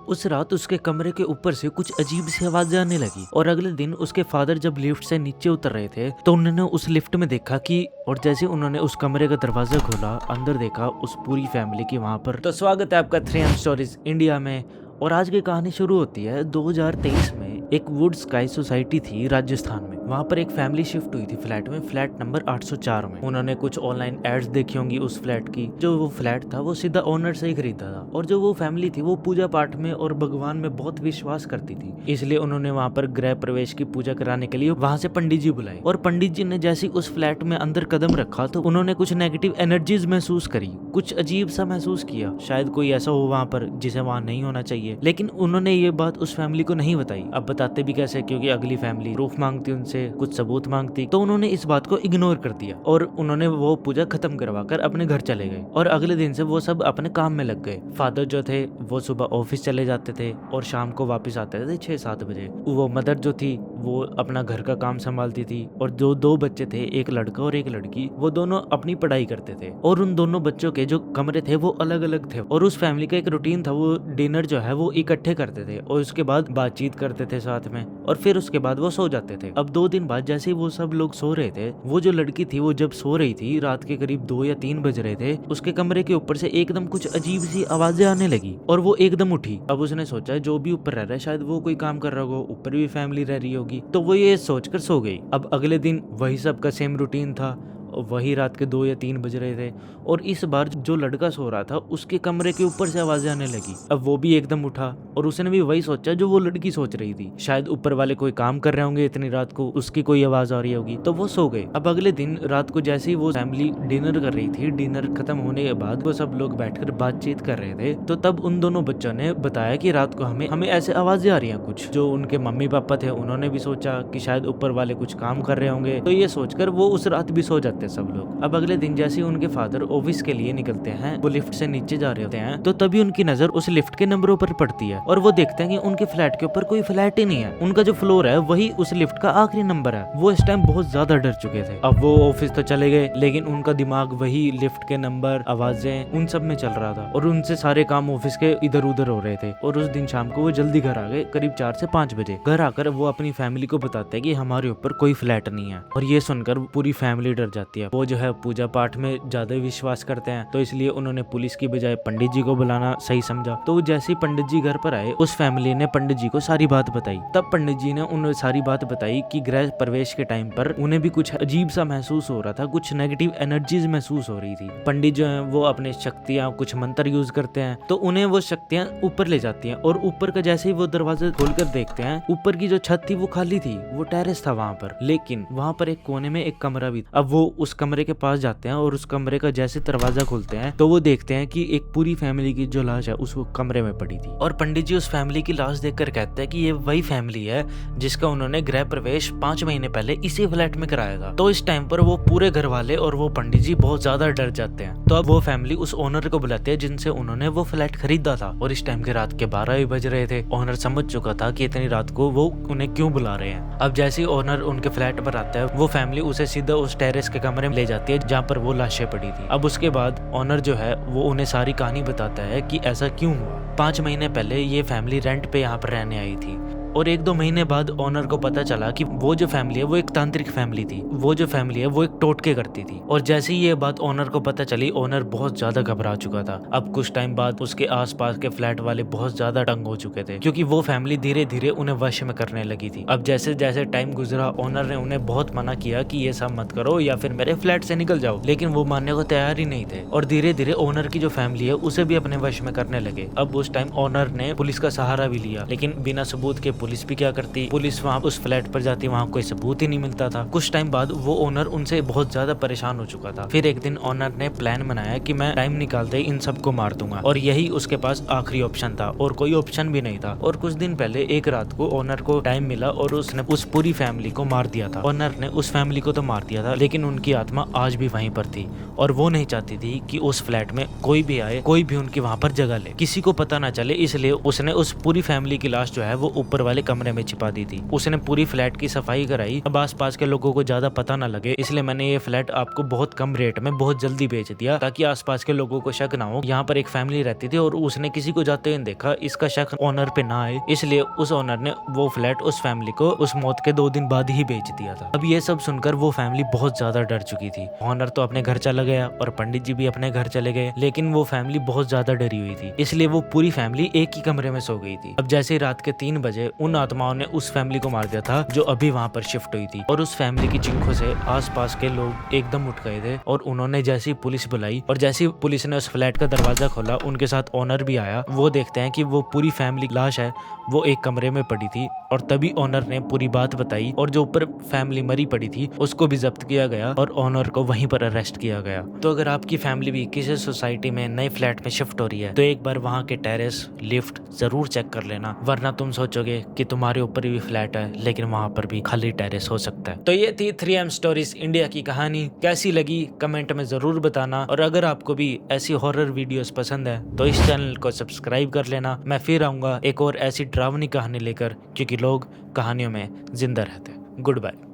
उस रात उसके कमरे के ऊपर से कुछ अजीब सी आवाजें आने लगी और अगले दिन उसके फादर जब लिफ्ट से नीचे उतर रहे थे तो उन्होंने उस लिफ्ट में देखा कि और जैसे उन्होंने उस कमरे का दरवाजा खोला, अंदर देखा उस पूरी फैमिली की वहां पर। तो स्वागत है आपका 3M स्टोरीज इंडिया में। और आज की कहानी शुरू होती है 2023 में। एक वुड स्काई सोसाइटी थी राजस्थान में। वहां पर एक फैमिली शिफ्ट हुई थी फ्लैट में, फ्लैट नंबर 804 में। उन्होंने कुछ ऑनलाइन एड्स देखी होंगी उस फ्लैट की। जो वो फ्लैट था वो सीधा ओनर से ही खरीदा था। और जो वो फैमिली थी वो पूजा पाठ में और भगवान में बहुत विश्वास करती थी, इसलिए उन्होंने वहां पर गृह प्रवेश की पूजा कराने के लिए वहां से पंडित जी बुलाए। और पंडित जी ने जैसे उस फ्लैट में अंदर कदम रखा तो उन्होंने कुछ नेगेटिव एनर्जीज महसूस करी, कुछ अजीब सा महसूस किया। शायद कोई ऐसा हो वहां पर जिसे वहां नहीं होना चाहिए। लेकिन उन्होंने ये बात उस फैमिली को नहीं बताई। अब बताते भी कैसे, क्योंकि अगली फैमिली प्रूफ मांगती, उनसे कुछ सबूत मांगती। तो उन्होंने इस बात को इग्नोर कर दिया और उन्होंने वो पूजा खत्म करवाकर अपने घर चले गए। और अगले दिन से वो सब अपने काम में लग गए। फादर जो थे वो सुबह ऑफिस चले जाते थे और शाम को वापस आते थे 6-7 बजे। वो मदर जो थी वो अपना घर का काम संभालती थी। और जो 2 बच्चे थे, एक लड़का और एक लड़की, वो दोनों अपनी पढ़ाई करते थे। और उन दोनों बच्चों के जो कमरे थे वो अलग अलग थे। और उस फैमिली का एक रूटीन था, वो डिनर जो है वो इकट्ठे करते थे और उसके बाद बातचीत करते थे साथ में, और फिर उसके बाद वो सो जाते थे। अब 2 दिन बाद जैसे ही वो सब लोग सो रहे थे, वो जो लड़की थी वो जब सो रही थी, रात के करीब 2 या 3 बज रहे थे, उसके कमरे के ऊपर से एकदम कुछ अजीब सी आवाजें आने लगी और वो एकदम उठी। अब उसने सोचा जो भी ऊपर रह रहा है शायद वो कोई काम कर रहा होगा, ऊपर भी फैमिली रह रही होगी, तो वो ये सोचकर सो गई। अब अगले दिन वही सब का सेम रूटीन था। वही रात के 2 या 3 बज रहे थे और इस बार जो लड़का सो रहा था उसके कमरे के ऊपर से आवाजें आने लगी। अब वो भी एकदम उठा और उसने भी वही सोचा जो वो लड़की सोच रही थी, शायद ऊपर वाले कोई काम कर रहे होंगे इतनी रात को, उसकी कोई आवाज आ रही होगी, तो वो सो गए। अब अगले दिन रात को जैसे ही वो फैमिली डिनर कर रही थी, डिनर खत्म होने के बाद वो सब लोग बैठकर बातचीत कर रहे थे, तो तब उन दोनों बच्चों ने बताया कि रात को हमें ऐसे आवाजें आ रही हैं कुछ। जो उनके मम्मी पापा थे उन्होंने भी सोचा कि शायद ऊपर वाले कुछ काम कर रहे होंगे, तो ये सोचकर वो उस रात भी सो जाते सब लोग। अब अगले दिन जैसे उनके फादर ऑफिस के लिए निकलते हैं, वो लिफ्ट से नीचे जा रहे होते हैं, तो तभी उनकी नजर उस लिफ्ट के नंबरों पर पड़ती है और वो देखते हैं कि उनके फ्लैट के ऊपर कोई फ्लैट ही नहीं है। उनका जो फ्लोर है वही उस लिफ्ट का आखिरी नंबर है। वो इस टाइम बहुत ज्यादा डर चुके थे। अब वो ऑफिस तो चले गए, लेकिन उनका दिमाग वही लिफ्ट के नंबर, आवाजें, उन सब में चल रहा था और उनसे सारे काम ऑफिस के इधर उधर हो रहे थे। और उस दिन शाम को वो जल्दी घर आ गए, करीब 4 से 5 बजे। घर आकर वो अपनी फैमिली को बताते हैं कि हमारे ऊपर कोई फ्लैट नहीं है। और ये सुनकर पूरी फैमिली डर जाती है। वो जो है पूजा पाठ में ज्यादा विश्वास करते हैं, तो इसलिए उन्होंने पुलिस की बजाय पंडित जी को बुलाना सही समझा। तो जैसे ही पंडित जी घर पर आए, उस फैमिली ने पंडित जी को सारी बात बताई। तब पंडित जी ने उन्हें सारी बात बताई कि गृह प्रवेश के टाइम पर उन्हें भी कुछ अजीब सा महसूस हो रहा था, कुछ नेगेटिव एनर्जीज महसूस हो रही थी। पंडित जो है वो अपने शक्तियां, कुछ मंत्र यूज करते हैं, तो उन्हें वो शक्तियां ऊपर ले जाती हैं। और ऊपर का जैसे ही वो दरवाजा खोलकर देखते हैं, ऊपर की जो छत थी वो खाली थी, वो टेरेस था वहां पर, लेकिन वहां पर एक कोने में एक कमरा भी था। अब वो उस कमरे के पास जाते हैं और उस कमरे का जैसे दरवाजा खोलते हैं तो वो देखते हैं कि एक पूरी फैमिली की जो लाश है उस कमरे में पड़ी थी। और पंडित जी उस फैमिली की लाश देखकर कहते हैं कि ये वही फैमिली है जिसका उन्होंने गृह प्रवेश 5 महीने पहले इसी फ्लैट में कराया था। तो इस टाइम पर वो पूरे घर वाले और वो पंडित जी बहुत ज्यादा डर जाते हैं। तो अब वो फैमिली उस ओनर को बुलाते हैं जिनसे उन्होंने वो फ्लैट खरीदा था। और इस टाइम के रात के 12 भी बज रहे थे। ओनर समझ चुका था कि इतनी रात को वो उन्हें क्यों बुला रहे हैं। अब जैसे ही ओनर उनके फ्लैट पर आता है, वो फैमिली उसे सीधा उस टेरेस के कमरे में ले जाती है जहाँ पर वो लाशें पड़ी थी। अब उसके बाद ओनर जो है वो उन्हें सारी कहानी बताता है कि ऐसा क्यों हुआ। 5 महीने पहले ये फैमिली रेंट पे यहाँ पर रहने आई थी और 1-2 महीने बाद ओनर को पता चला कि वो जो फैमिली है वो एक तांत्रिक फैमिली थी, वो जो फैमिली है वो एक टोटके करती थी। और जैसे ही ये बात ओनर को पता चली, ओनर बहुत ज्यादा घबरा चुका था। अब कुछ टाइम बाद उसके आसपास के फ्लैट वाले बहुत ज्यादा तंग हो चुके थे, क्योंकि वो फैमिली धीरे धीरे उन्हें वश में करने लगी थी। अब जैसे जैसे टाइम गुजरा, ओनर ने उन्हें बहुत मना किया कि ये सब मत करो या फिर मेरे फ्लैट से निकल जाओ, लेकिन वो मानने को तैयार ही नहीं थे। और धीरे धीरे ओनर की जो फैमिली है उसे भी अपने वश में करने लगे। अब उस टाइम ओनर ने पुलिस का सहारा भी लिया, लेकिन बिना सबूत के पुलिस भी क्या करती, पुलिस वहां उस फ्लैट पर जाती, वहां कोई सबूत ही नहीं मिलता था। कुछ टाइम बाद वो ओनर उनसे बहुत ज्यादा परेशान हो चुका था। फिर एक दिन ओनर ने प्लान बनाया कि मैं टाइम निकालते ही इन सबको मार दूंगा, और यही उसके पास आखिरी ऑप्शन था और कोई ऑप्शन भी नहीं था। और कुछ दिन पहले एक रात को ओनर को टाइम मिला और उसने उस पूरी फैमिली को मार दिया था। ओनर ने उस फैमिली को तो मार दिया था, लेकिन उनकी आत्मा आज भी वहीं पर थी और वो नहीं चाहती थी कि उस फ्लैट में कोई भी आए, कोई भी उनकी वहां पर जगह ले, किसी को पता ना चले। इसलिए उसने उस पूरी फैमिली की लाश जो है वो ऊपर वाले कमरे में छिपा दी थी। उसने पूरी फ्लैट की सफाई कराई। अब आसपास के लोगों को ज्यादा पता ना लगे, इसलिए मैंने ये फ्लैट आपको बहुत कम रेट में बहुत जल्दी बेच दिया ताकि आसपास के लोगों को शक ना हो। यहाँ पर एक फैमिली रहती थी और उसने किसी को जाते हुए देखा, इसका शक ओनर पे ना आए, इसलिए उस ओनर ने वो फ्लैट उस फैमिली को उस मौत के 2 दिन बाद ही बेच दिया था। अब ये सब सुनकर वो फैमिली बहुत ज्यादा डर चुकी थी। ओनर तो अपने घर चला गया और पंडित जी भी अपने घर चले गए, लेकिन वो फैमिली बहुत ज्यादा डरी हुई थी, इसलिए वो पूरी फैमिली एक ही कमरे में सो गई थी। अब जैसे ही रात के 3 बजे उन आत्माओं ने उस फैमिली को मार दिया था जो अभी वहां पर शिफ्ट हुई थी, और उस फैमिली की चिंखों से आसपास के लोग एकदम उठ गए थे। और उन्होंने जैसी पुलिस बुलाई और जैसी पुलिस ने उस फ्लैट का दरवाजा खोला, उनके साथ ओनर भी आया। वो देखते हैं कि वो पूरी फैमिली लाश है, वो एक कमरे में पड़ी थी। और तभी ओनर ने पूरी बात बताई और जो ऊपर फैमिली मरी पड़ी थी उसको भी जब्त किया गया और ओनर को वहीं पर अरेस्ट किया गया। तो अगर आपकी फैमिली भी किसी सोसाइटी में नए फ्लैट में शिफ्ट हो रही है तो एक बार वहां के टेरेस लिफ्ट जरूर चेक कर लेना, वरना तुम सोचोगे कि तुम्हारे ऊपर भी फ्लैट है लेकिन वहां पर भी खाली टेरेस हो सकता है। तो ये थी 3M स्टोरीज इंडिया की कहानी। कैसी लगी कमेंट में जरूर बताना, और अगर आपको भी ऐसी हॉरर वीडियोस पसंद है तो इस चैनल को सब्सक्राइब कर लेना। मैं फिर आऊंगा एक और ऐसी डरावनी कहानी लेकर, क्योंकि लोग कहानियों में जिंदा रहते हैं। Good bye.